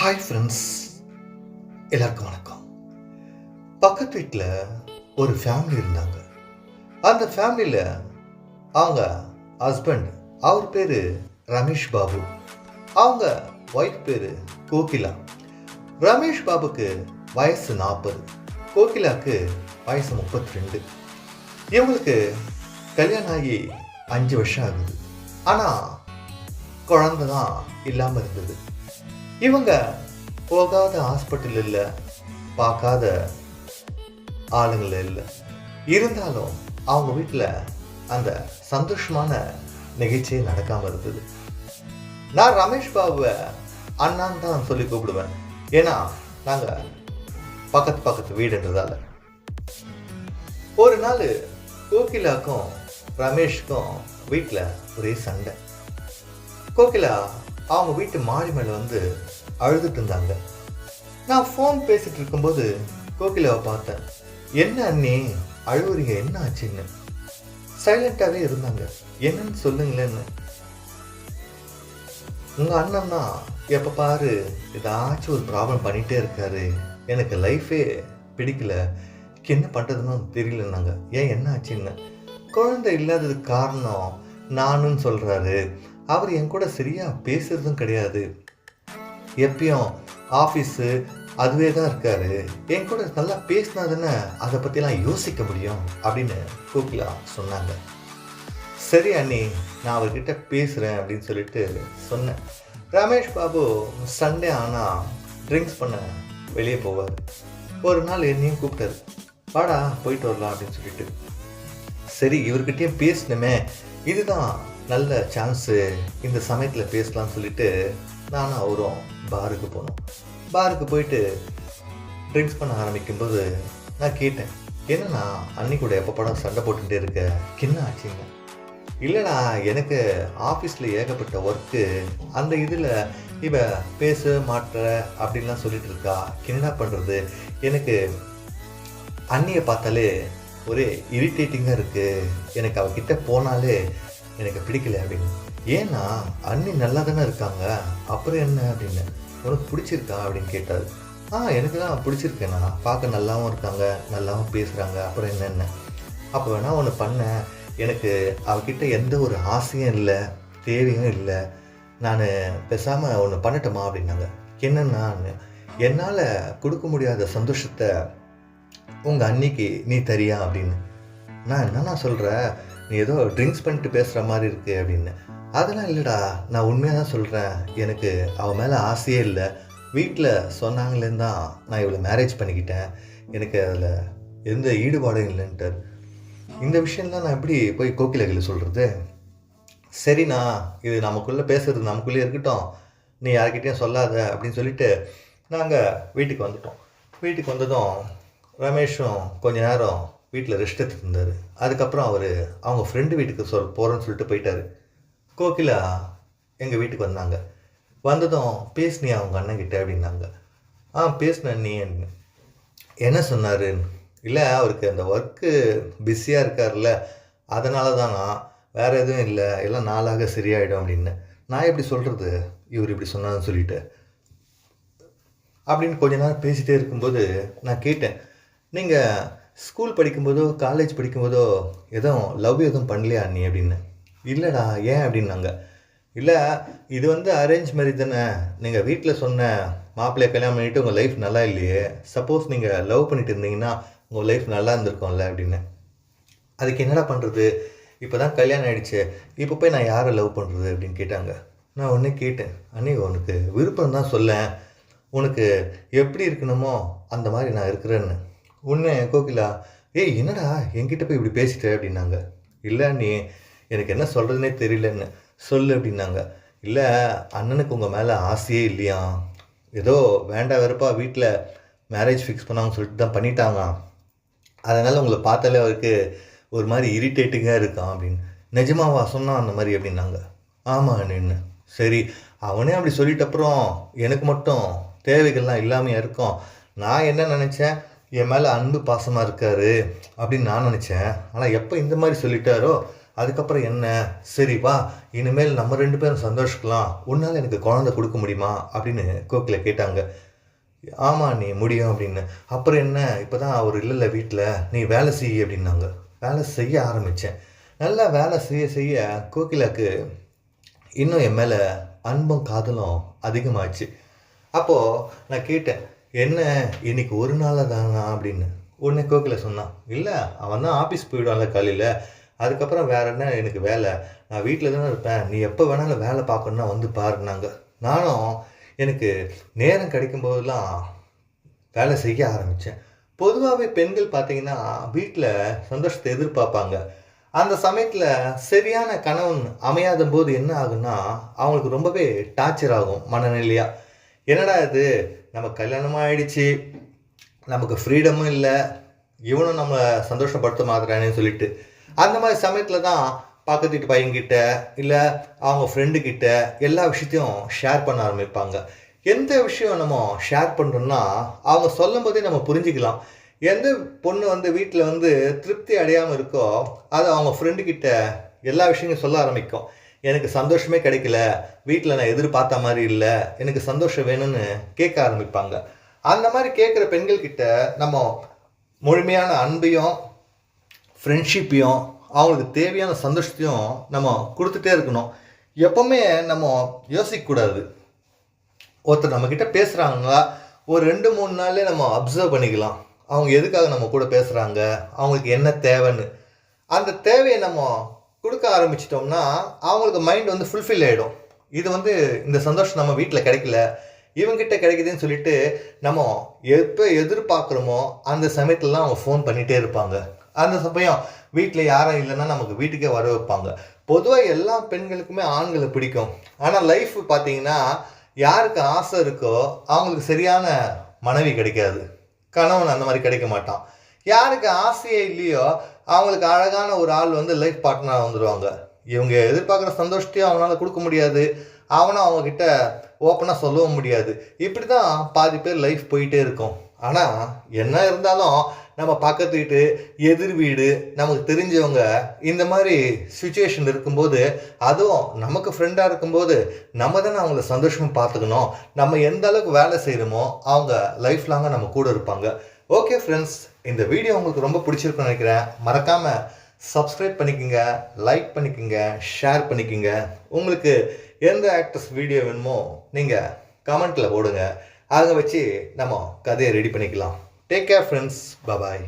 Hi friends, எல்லாருக்கும் வணக்கம். பக்கத்து வீட்டில் ஒரு ஃபேமிலி இருந்தாங்க. அந்த ஃபேமிலியில் அவங்க ஹஸ்பண்ட், அவர் பேர் ரமேஷ் பாபு, அவங்க ஒய்ஃப் பேர் கோகிலா. ரமேஷ் பாபுக்கு வயசு 40, கோகிலாவுக்கு வயசு 32. இவங்களுக்கு கல்யாணம் ஆகி 5 வருஷம் ஆகுது. ஆனால் குழந்தை தான் இல்லாமல் இருந்தது. இவங்க போகாத ஹாஸ்பிட்டல் இல்லை, பார்க்காத ஆளுங்கள இல்லை. இருந்தாலும் அவங்க வீட்டில் அந்த சந்தோஷமான நிகழ்ச்சியே நடக்காமல் இருந்தது. நான் ரமேஷ் பாபுவை அண்ணான்னு தான் சொல்லி கூப்பிடுவேன். ஏன்னா நாங்கள் பக்கத்து வீடுன்றதால. ஒரு நாள் கோகிலாக்கும் ரமேஷ்க்கும் வீட்டில் ஒரே சண்டை. கோகிலா அவங்க வீட்டு மாடி மேலே வந்து அழுதுட்டு இருந்தாங்க. நான் ஃபோன் பேசிட்டு இருக்கும்போது கோகிலாவை பார்த்தேன். என்ன அண்ணி அழுவுறீங்க, என்ன ஆச்சுன்னு. சைலண்டாகவே இருந்தாங்க. என்னன்னு சொல்லுங்களேன்னு. உங்கள் அண்ணன் தான் எப்போ பாரு ஏதாச்சும் ஒரு ப்ராப்ளம் பண்ணிகிட்டே இருக்காரு, எனக்கு லைஃபே பிடிக்கல, என்ன பண்ணுறதுன்னு தெரியலன்னாங்க. ஏன் என்ன ஆச்சுன்னு. குழந்தை இல்லாததுக்கு காரணம் நானுன்னு சொல்கிறாரு. அவர் என் கூட சரியாக பேசுறதும் கிடையாது, எப்பயும் ஆஃபீஸு அதுவே தான் இருக்காரு. என் கூட நல்லா பேசினா தானே அதை பற்றிலாம் யோசிக்க முடியும் அப்படின்னு கோகிலா சொன்னாங்க. சரி அண்ணி, நான் அவர்கிட்ட பேசுகிறேன் அப்படின்னு சொல்லிட்டு சொன்னேன். ரமேஷ் பாபு சண்டே ஆனால் ட்ரிங்க்ஸ் பண்ண வெளியே போவார். ஒரு நாள் என்னையும் கூப்பிட்டாரு, வாடா போயிட்டு வரலாம் அப்படின்னு சொல்லிட்டு. சரி இவர்கிட்டயும் பேசணுமே, இதுதான் நல்ல சான்ஸு, இந்த சமயத்தில் பேசலாம்னு சொல்லிட்டு நானும் அவரும் பாருக்கு போனோம். பாருக்கு போயிட்டு ட்ரிங்க்ஸ் பண்ண ஆரம்பிக்கும்போது நான் கேட்டேன், என்னண்ணா அன்னி கூட எப்போ படம் சண்டை போட்டுகிட்டே இருக்க, என்ன ஆச்சுங்க. இல்லைண்ணா எனக்கு ஆஃபீஸில் ஏகப்பட்ட ஒர்க்கு, அந்த இதில் இவ பேச மாட்டுற அப்படின்லாம் சொல்லிட்டு இருக்கா, என்னடா பண்ணுறது, எனக்கு அண்ணியை பார்த்தாலே ஒரே இரிட்டேட்டிங்காக இருக்குது, எனக்கு அவகிட்ட போனாலே எனக்கு பிடிக்கல அப்படின்னு. ஏன்னா அண்ணி நல்லா தானே இருக்காங்க, அப்புறம் என்ன அப்படின்னு. உனக்கு பிடிச்சிருக்கா அப்படின்னு கேட்டார். எனக்கு தான் பிடிச்சிருக்கேண்ணா, பார்க்க நல்லாவும் இருக்காங்க, நல்லாவும் பேசுகிறாங்க, அப்புறம் என்னென்ன. அப்போ வேணால் ஒன்று பண்ணேன், எனக்கு அவகிட்ட எந்த ஒரு ஆசையும் இல்லை, தேவையும் இல்லை, நான் பேசாமல் ஒன்று பண்ணட்டுமா அப்படின்னாங்க. என்னென்னா, என்னால் கொடுக்க முடியாத சந்தோஷத்தை உங்கள் அன்னிக்கு நீ தரியா அப்படின்னு. நான் என்னண்ணா சொல்கிற, நீ ஏதோ ட்ரிங்க்ஸ் பண்ணிட்டு பேசுகிற மாதிரி இருக்குது அப்படின்னு. அதெல்லாம் இல்லைடா, நான் உண்மையாக தான் சொல்கிறேன், எனக்கு அவன் மேலே ஆசையே இல்லை, வீட்டில் சொன்னாங்களேன்னு தான் நான் இவ்வளோ மேரேஜ் பண்ணிக்கிட்டேன், எனக்கு அதில் எந்த ஈடுபாடும் இல்லைன்ட்டு. இந்த விஷயம்லாம் நான் எப்படி போய் கோகிலாவில் சொல்கிறது. சரிண்ணா, இது நமக்குள்ளே பேசுகிறது நமக்குள்ளே இருக்கட்டும், நீ யார்கிட்டையும் சொல்லாத அப்படின்னு சொல்லிட்டு நாங்கள் வீட்டுக்கு வந்துட்டோம். வீட்டுக்கு வந்ததும் ரமேஷும் கொஞ்ச நேரம் வீட்டில் ரெஸ்ட் எடுத்துட்டு இருந்தார். அதுக்கப்புறம் அவர் அவங்க ஃப்ரெண்டு வீட்டுக்கு போகிறேன்னு சொல்லிட்டு போயிட்டார். கோகிலா எங்கள் வீட்டுக்கு வந்தாங்க. வந்ததும் பேசினியா அவங்க அண்ணன்கிட்ட அப்படின்னாங்க. பேசினேன் நீ என்ன சொன்னார். இல்லை அவருக்கு அந்த ஒர்க்கு பிஸியாக இருக்கார்ல, அதனால தானா, வேறு எதுவும் இல்லை, எல்லாம் நாளாக சரியாயிடும் அப்படின்னு. நான் எப்படி சொல்கிறது, இவர் இப்படி சொன்னான்னு சொல்லிட்டு அப்படின்னு கொஞ்ச நேரம் பேசிகிட்டே இருக்கும்போது நான் கேட்டேன், நீங்கள் ஸ்கூல் படிக்கும்போதோ காலேஜ் படிக்கும்போதோ எதுவும் லவ் எதுவும் பண்ணலையா அண்ணி அப்படின்னு. இல்லைடா, ஏன் அப்படின்னாங்க. இல்லை இது அரேஞ்ச் மேரேஜ் தானே, நீங்கள் வீட்டில் சொன்ன மாப்பிள்ளையை கல்யாணம் பண்ணிவிட்டு உங்கள் லைஃப் நல்லா இல்லையே, சப்போஸ் நீங்கள் லவ் பண்ணிட்டு இருந்தீங்கன்னா உங்கள் லைஃப் நல்லா இருந்திருக்கும்ல அப்படின்னு. அதுக்கு என்னடா பண்ணுறது, இப்போ தான் கல்யாணம் ஆகிடுச்சு, இப்போ போய் நான் யாரை லவ் பண்ணுறது அப்படின்னு கேட்டாங்க. நான் ஒன்றே கேட்டேன், அண்ணி உனக்கு விருப்பம் தான் சொல்ல, உனக்கு எப்படி இருக்கணுமோ அந்த மாதிரி நான் இருக்கிறேன்னு. உடனே கோகிலா, என்னடா என்கிட்ட போய் இப்படி பேசிட்ட அப்படின்னாங்க. இல்லை நீ எனக்கு என்ன சொல்கிறதுனே தெரியலன்னு சொல்லு அப்படின்னாங்க. இல்லை அண்ணனுக்கு உங்கள் மேலே ஆசையே இல்லையா, ஏதோ வேண்டாம் வெறுப்பா வீட்டில் மேரேஜ் ஃபிக்ஸ் பண்ணாங்கன்னு சொல்லிட்டு தான் பண்ணிட்டாங்க, அதனால் உங்களை பார்த்தாலே அவருக்கு ஒரு மாதிரி இரிட்டேட்டிங்காக இருக்கான் அப்படின்னு. நிஜமாவா சொன்னான் அந்த மாதிரி அப்படின்னாங்க. ஆமாம் அண்ணன்னு. சரி அவனே அப்படி சொல்லிட்டப்புறம் எனக்கு மட்டும் தேவைகள்லாம் இல்லாமையாக இருக்கும். நான் என்ன நினச்சேன், என் மேலே அன்பு பாசமாக இருக்கார் அப்படின்னு நான் நினச்சேன். ஆனால் எப்போ இந்த மாதிரி சொல்லிட்டாரோ அதுக்கப்புறம் என்ன, சரி வா இனிமேல் நம்ம 2 பேரும் சந்தோஷிக்கலாம், உன்னால் எனக்கு குழந்தை கொடுக்க முடியுமா அப்படின்னு கோகிலா கேட்டாங்க. ஆமா நீ முடியும் அப்படின்னு. அப்புறம் என்ன, இப்போ தான் அவர் இல்லைல்ல வீட்டில், நீ வேலை செய்ய அப்படின்னாங்க. வேலை செய்ய ஆரம்பித்தேன். நல்லா வேலை செய்ய செய்ய கோகிலாக்கு இன்னும் என் மேலே அன்பும் காதலும் அதிகமாச்சு. அப்போது நான் கேட்டேன், என்ன இன்னைக்கு ஒரு நாள் தானா அப்படின்னு. உடனே கோகிலா சொன்னான், இல்லை அவன் தான் ஆஃபீஸ் போயிடுவான்ல காலையில், அதுக்கப்புறம் வேற என்ன எனக்கு வேலை, நான் வீட்டில் தானே இருப்பேன், நீ எப்போ வேணாலும் வேலை பார்க்கணுன்னா வந்து பாருனாங்க. நானும் எனக்கு நேரம் கிடைக்கும்போதெல்லாம் வேலை செய்ய ஆரம்பித்தேன். பொதுவாகவே பெண்கள் பார்த்தீங்கன்னா வீட்டில் சந்தோஷத்தை எதிர்பார்ப்பாங்க. அந்த சமயத்தில் சரியான கணவன் அமையாத போது என்ன ஆகுன்னா அவங்களுக்கு ரொம்பவே டார்ச்சர் ஆகும் மனநிலையாக. என்னடா இது, நம்ம கல்யாணமாக ஆயிடுச்சு, நமக்கு ஃப்ரீடமும் இல்லை, இவனும் நம்ம சந்தோஷப்படுத்த மாத்துறானேன்னு சொல்லிட்டு அந்த மாதிரி சமயத்தில் தான் பக்கத்து வீட்டு பையன்கிட்ட இல்லை அவங்க ஃப்ரெண்டுக்கிட்ட எல்லா விஷயத்தையும் ஷேர் பண்ண ஆரம்பிப்பாங்க. எந்த விஷயம் நம்ம ஷேர் பண்ணுறோம்னா அவங்க சொல்லும் போதே நம்ம புரிஞ்சுக்கலாம். எந்த பொண்ணு வந்து வீட்டில் வந்து திருப்தி அடையாமல் இருக்கோ அது அவங்க ஃப்ரெண்டுக்கிட்ட எல்லா விஷயங்களும் சொல்ல ஆரம்பிக்கும். எனக்கு சந்தோஷமே கிடைக்கல, வீட்டில் நான் எதிர்பார்த்த மாதிரி இல்லை, எனக்கு சந்தோஷம் வேணும்னு கேட்க ஆரம்பிப்பாங்க. அந்த மாதிரி கேட்குற பெண்கள்கிட்ட நம்ம முழுமையான அன்பையும் ஃப்ரெண்ட்ஷிப்பையும் அவங்களுக்கு தேவையான சந்தோஷத்தையும் நம்ம கொடுத்துட்டே இருக்கணும். எப்போவுமே நம்ம யோசிக்கக்கூடாது. ஒருத்தர் நம்மக்கிட்ட பேசுகிறாங்களா ஒரு 2-3 நாள்லேயே நம்ம அப்சர்வ் பண்ணிக்கலாம் அவங்க எதுக்காக நம்ம கூட பேசுகிறாங்க, அவங்களுக்கு என்ன தேவைன்னு. அந்த தேவையை நம்ம கொடுக்க ஆரம்பிச்சிட்டோம்னா அவங்களுக்கு மைண்ட் வந்து ஃபுல்ஃபில் ஆகிடும். இது வந்து இந்த சந்தோஷம் நம்ம வீட்டில் கிடைக்கல, இவங்கிட்ட கிடைக்குதுன்னு சொல்லிட்டு நம்ம எப்போ எதிர்பார்க்குறோமோ அந்த சமயத்துலலாம் அவங்க ஃபோன் பண்ணிகிட்டே இருப்பாங்க. அந்த சமயம் வீட்டில் யாரும் இல்லைன்னா நமக்கு வீட்டுக்கே வர வைப்பாங்க. பொதுவாக எல்லா பெண்களுக்குமே ஆண்களை பிடிக்கும். ஆனால் லைஃப் பார்த்தீங்கன்னா யாருக்கு ஆசை இருக்கோ அவங்களுக்கு சரியான மனைவி கிடைக்காது, கணவன் அந்த மாதிரி கிடைக்க மாட்டான். யாருக்கு ஆசையே இல்லையோ அவங்களுக்கு அழகான ஒரு ஆள் வந்து லைஃப் பார்ட்னராக வந்துடுவாங்க. இவங்க எதிர்பார்க்குற சந்தோஷத்தையும் அவனால் கொடுக்க முடியாது, அவனும் அவங்கக்கிட்ட ஓப்பனாக சொல்லவும் முடியாது. இப்படி தான் பாதி பேர் லைஃப் போயிட்டே இருக்கும். ஆனால் என்ன இருந்தாலும் நம்ம பக்கத்து வீட்டு எதிர் வீடு நமக்கு தெரிஞ்சவங்க இந்த மாதிரி சுச்சுவேஷன் இருக்கும்போது, அதுவும் நமக்கு ஃப்ரெண்டாக இருக்கும்போது நம்ம தானே அவங்கள சந்தோஷமாக பார்த்துக்கணும். நம்ம எந்த அளவுக்கு வேலை செய்கிறோமோ அவங்க லைஃப் லாங்காக நம்ம கூட இருப்பாங்க. ஓகே ஃப்ரெண்ட்ஸ், இந்த வீடியோ உங்களுக்கு ரொம்ப பிடிச்சிருக்குன்னு நினைக்கிறேன். மறக்காமல் சப்ஸ்கிரைப் பண்ணிக்கோங்க, லைக் பண்ணிக்கோங்க, ஷேர் பண்ணிக்கோங்க. உங்களுக்கு எந்த ஆக்டர்ஸ் வீடியோ வேணுமோ நீங்கள் கமெண்ட்டில் போடுங்க, அதை வச்சு நம்ம கதையை ரெடி பண்ணிக்கலாம். டேக் கேர் ஃப்ரெண்ட்ஸ், பாய்.